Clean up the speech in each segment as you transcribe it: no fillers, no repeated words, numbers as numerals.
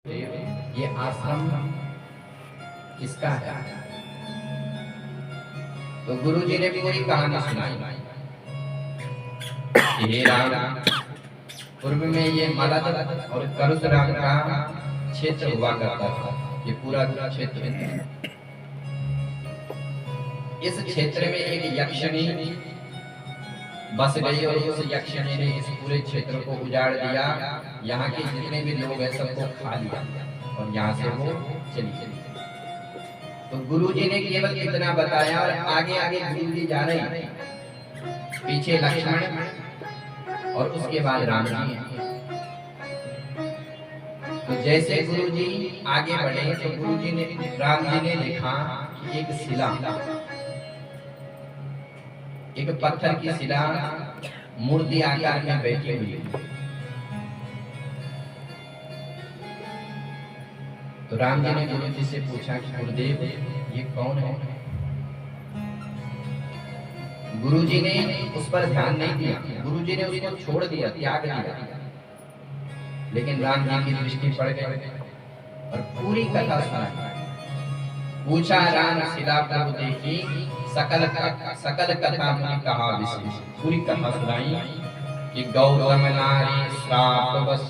ये आश्रम किसका है? तो गुरु जी ने पूरी कहानी सुनाई। हे राम, पूर्व में ये मलद और परशुराम का क्षेत्र हुआ करता था। ये पूरा क्षेत्र, इस क्षेत्र में एक यक्षिणी बस गई और उस यक्षिणी ने इस पूरे क्षेत्र को उजाड़ दिया। यहाँ के जितने भी लोग हैं सबको खा लिया और यहाँ से वो चली गई। तो गुरु जी ने केवल इतना बताया और आगे आगे गुरु जी जा रहे हैं, पीछे लक्ष्मण और उसके बाद राम जी हैं। तो जैसे गुरु जी आगे बढ़े तो गुरु जी ने राम जी ने देखा कि एक शिला, एक पत्थर की शिला मूर्ति आकार में बैठी हुई है। तो राम जी ने गुरु जी से पूछा कि गुरुदेव ये कौन है? गुरु जी ने उस पर ध्यान नहीं दिया, गुरु जी ने उसको छोड़ दिया, त्याग दिया। लेकिन राम जी की दृष्टि पड़ गई और पूरी कथा सुनाई। पूछा राम शिला प्रभु देखी, सकल कथा में कहा विशेष। पूरी कथा सुनाई कि गौतम नारी श्राप बस।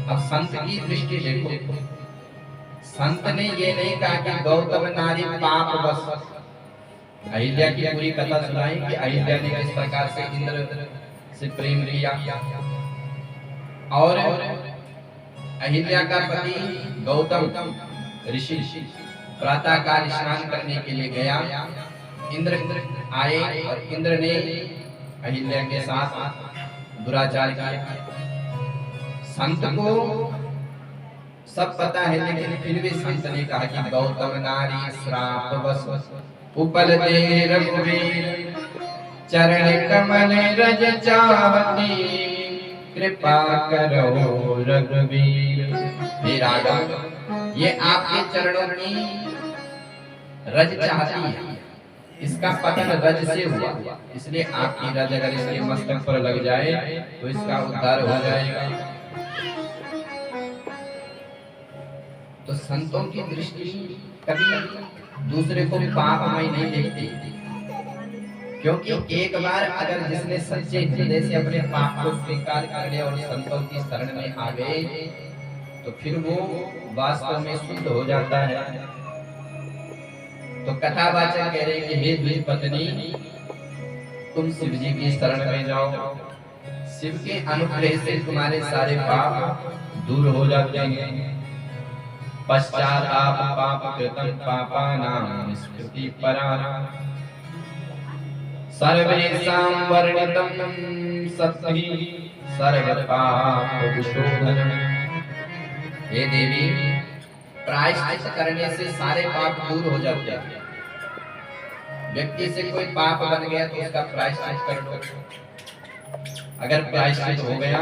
अब संत की दृष्टि देखो, संत ने ये नहीं कहा कि गौतम नारी पाप बस। अहिल्या की पूरी कथा सुनाई कि अहिल्या ने किस प्रकार से इंद्र से प्रेम किया और अहिल्या का पति गौतम ऋषि प्रातः काल स्नान करने के लिए गया। इंद्र आए और इंद्र ने अहिल्या के साथ दुराचार किया। संत को सब पता है, लेकिन फिर भी संत ने कहा कि गौतम नारी श्राप बस। उपल दे रघुवीर चरण कमल रज चाहती, कृपा करो रघुवीर। हे राघव, ये आपके चरणों की रज चाहती है, इसका पतन रज से हुआ, इसलिए आपकी रज अगर इसके मस्तक पर लग जाए तो इसका उद्धार हो जाएगा। तो संतों की दृष्टि कभी दूसरे को पापमय नहीं देखती, क्योंकि एक बार अगर जिसने सच्चे हृदय से अपने पाप को स्वीकार कर लिया और संतों की शरण में आ गए तो फिर वो वास्तव में शुद्ध हो जाता है। तो कथावाचक कह रहे कि हे द्विपत्नी, तुम शिव जी की शरण में जाओ, शिव के अनुग्रह से तुम्हारे सारे पाप दूर हो जाते हैं। पश्चाताप पाप कृतं पापानां स्मृति परा, सर्वेषां वर्णितं सत्ति सर्व पाप विशोधनम्। हे देवी, प्रायश्चित करने से सारे पाप दूर हो जाते हैं। व्यक्ति से कोई पाप बन गया तो उसका प्रायश्चित कर लो, अगर प्रायश्चित हो गया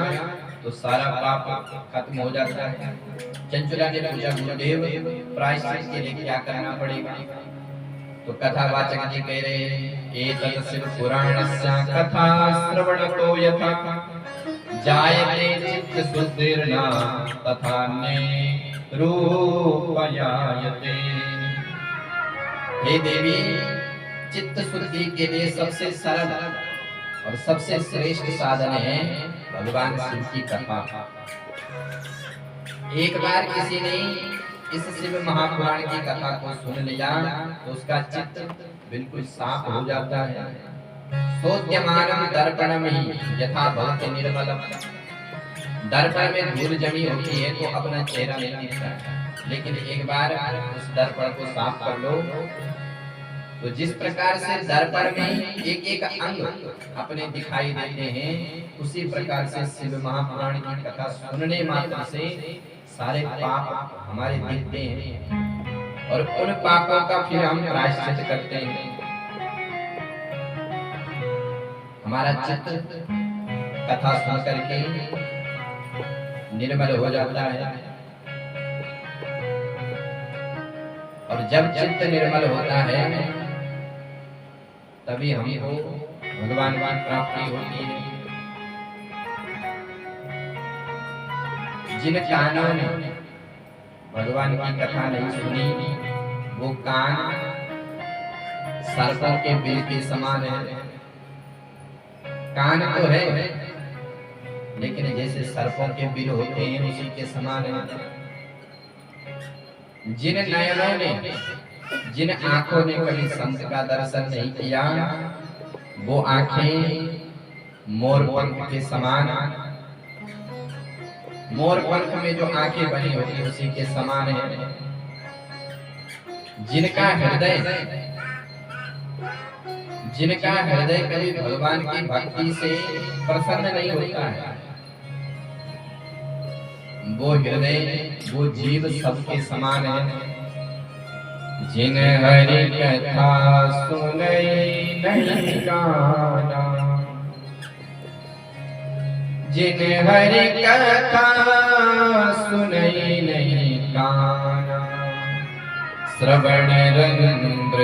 तो सारा पाप खत्म हो जाता है। चंचला ने पूछा गुरुदेव प्रायश्चित के लिए क्या करना पड़ेगा? तो कथावाचक जी कह रहे हैं एतत् शिव पुराणस्य कथा श्रवणतो यथा जायते चित्त शुद्धिर्न तथान्ये रूपयायते। हे देवी, चित्त शुद्धि के लिए सबसे सरल और सबसे श्रेष्ठ साधन है भगवान शिव की कथा। एक बार किसी ने इस शिव महापुराण की कथा को सुन लिया तो उसका चित्त बिल्कुल साफ हो जाता है। सोद्यमानम दर्पणम यथा भवति निर्मलम। दर्पण में धूल जमी होती है तो अपना चेहरा नहीं दिखता, लेकिन एक बार उस दर्पण को साफ कर लो तो जिस प्रकार से दर्पण में एक एक अंग अपने दिखाई देते हैं, उसी प्रकार से शिव महापुराण की कथा सुनने मात्र से सारे पाप हमारे दिखते हैं और उन पापों का फिर हम प्रायश्चित करते हैं। हमारा चित्त कथा सुन करके निर्मल हो जाता है और जब चित्त निर्मल होता है तभी हमको भगवान की प्राप्ति होती है। जिन कानों ने भगवान की कथा नहीं सुनी, वो कान सर्पों के बिल के समान है। कान तो है, लेकिन जैसे सर्पों के बिल होते हैं उसी के समान है। जिन नयनों ने, जिन आंखों ने कभी संत का दर्शन नहीं किया, वो आंखें मोर पंख के समान, मोर पंख में जो आंखें बनी होती उसी के समान है। जिनका हृदय कभी भगवान की भक्ति से प्रसन्न नहीं होता है, वो हृदय, वो जीव सबके समान है। जिन हरि कथा सुनई नहीं काना, जिन हरि कथा सुनई नहीं काना, श्रवण रंद्र